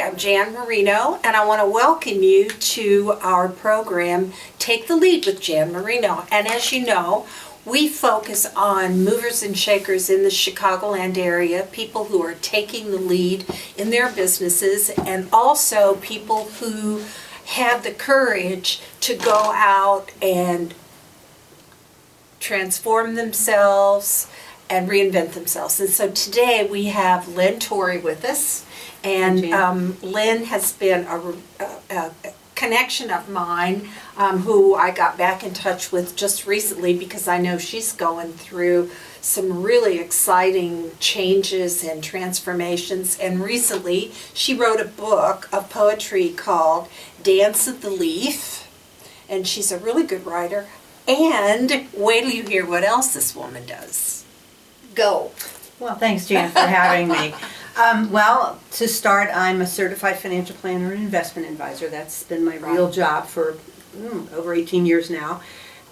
I'm Jan Marino, and I want to welcome you to our program, Take the Lead with Jan Marino. And as you know, we focus on movers and shakers in the Chicagoland area, people who are taking the lead in their businesses, and also people who have the courage to go out and transform themselves and reinvent themselves. And so today we have Lynn Torre with us. And Lynn has been a connection of mine who I got back in touch with just recently because I know she's going through some really exciting changes and transformations. And recently she wrote a book of poetry called Dance of the Leaf. And she's a really good writer. And wait till you hear what else this woman does. Go. Well, thanks, Jan, for having me. Well, to start, I'm a certified financial planner and investment advisor. That's been my real job for over 18 years now.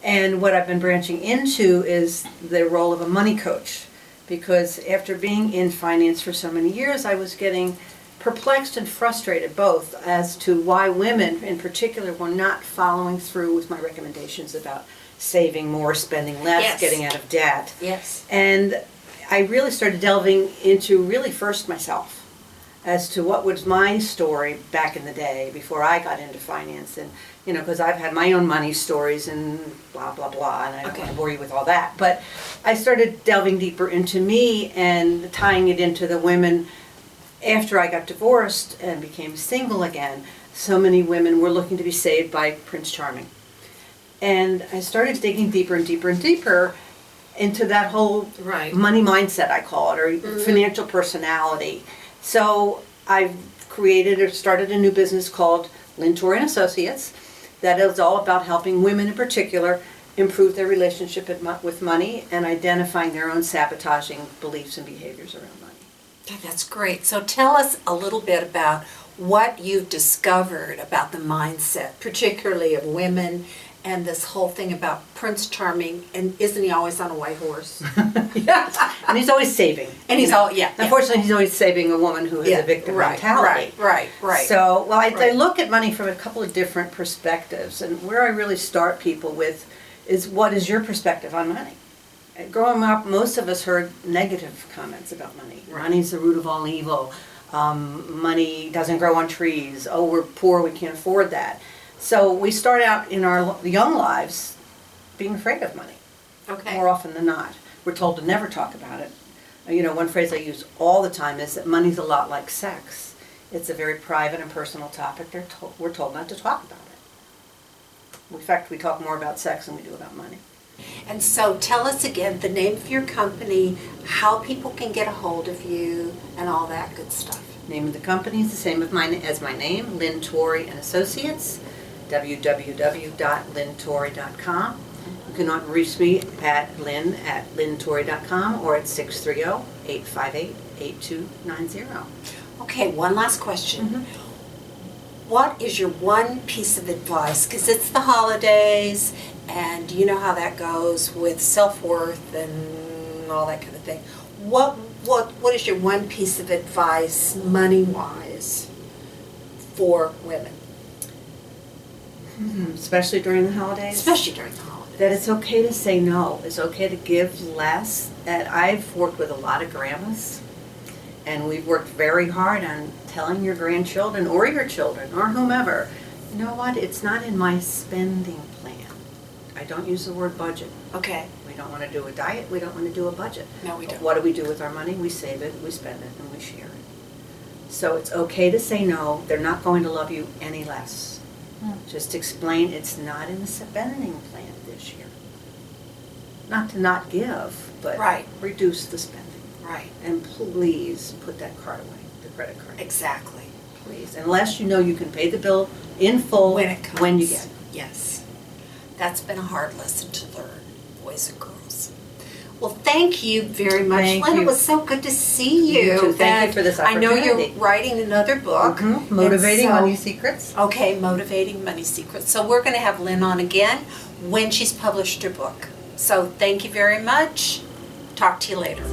And what I've been branching into is the role of a money coach. Because after being in finance for so many years, I was getting perplexed and frustrated both as to why women in particular were not following through with my recommendations about saving more, spending less, getting out of debt. Yes. And I really started delving into really first myself as to what was my story back in the day before I got into finance. And, you know, because I've had my own money stories and blah, blah, blah, and I don't want to bore you with all that. But I started delving deeper into me and tying it into the women. After I got divorced and became single again, so many women were looking to be saved by Prince Charming. And I started digging deeper and deeper and deeper into that whole money mindset, I call it, or financial personality. So I've created or started a new business called Lynn Torre and Associates that is all about helping women in particular improve their relationship with money and identifying their own sabotaging beliefs and behaviors around money. That's great. So tell us a little bit about what you've discovered about the mindset, particularly of women, and this whole thing about Prince Charming, and isn't he always on a white horse? Yeah, and he's always saving. And he's Unfortunately, he's always saving a woman who has a victim mentality. Right. So, well, I look at money from a couple of different perspectives, and where I really start people with is what is your perspective on money? Growing up, most of us heard negative comments about money. Money's the root of all evil. Money doesn't grow on trees. Oh, we're poor, we can't afford that. So we start out in our young lives being afraid of money. More often than not. We're told to never talk about it. You know, one phrase I use all the time is that money's a lot like sex. It's a very private and personal topic. We're told not to talk about it. In fact, we talk more about sex than we do about money. And so tell us again the name of your company, how people can get a hold of you, and all that good stuff. Name of the company is the same as my name, Lynn Torre and Associates. www.lynntorre.com. You can reach me at lynn@lynntorre.com or at 630-858-8290. Okay, one last question. What is your one piece of advice? Because it's the holidays, and you know how that goes with self-worth and all that kind of thing. What is your one piece of advice, money-wise, for women? Especially during the holidays? Especially during the holidays. That it's okay to say no. It's okay to give less. And I've worked with a lot of grandmas, and we've worked very hard on telling your grandchildren or your children or whomever, you know what, it's not in my spending plan. I don't use the word budget. Okay. We don't want to do a diet. We don't want to do a budget. No, we don't. What do we do with our money? We save it, we spend it, and we share it. So it's okay to say no. They're not going to love you any less. Just explain it's not in the spending plan this year. Not to not give, but reduce the spending. Right. And please put that card away, the credit card. Exactly. Please, unless you know you can pay the bill in full when it comes. When you get it. Yes. That's been a hard lesson to learn, boys and girls. Well, thank you very much, Lynn. It was so good to see you. You too. Thank you for this opportunity. I know you're writing another book. Motivating Money Secrets. Okay, Motivating Money Secrets. So we're going to have Lynn on again when she's published her book. So thank you very much. Talk to you later.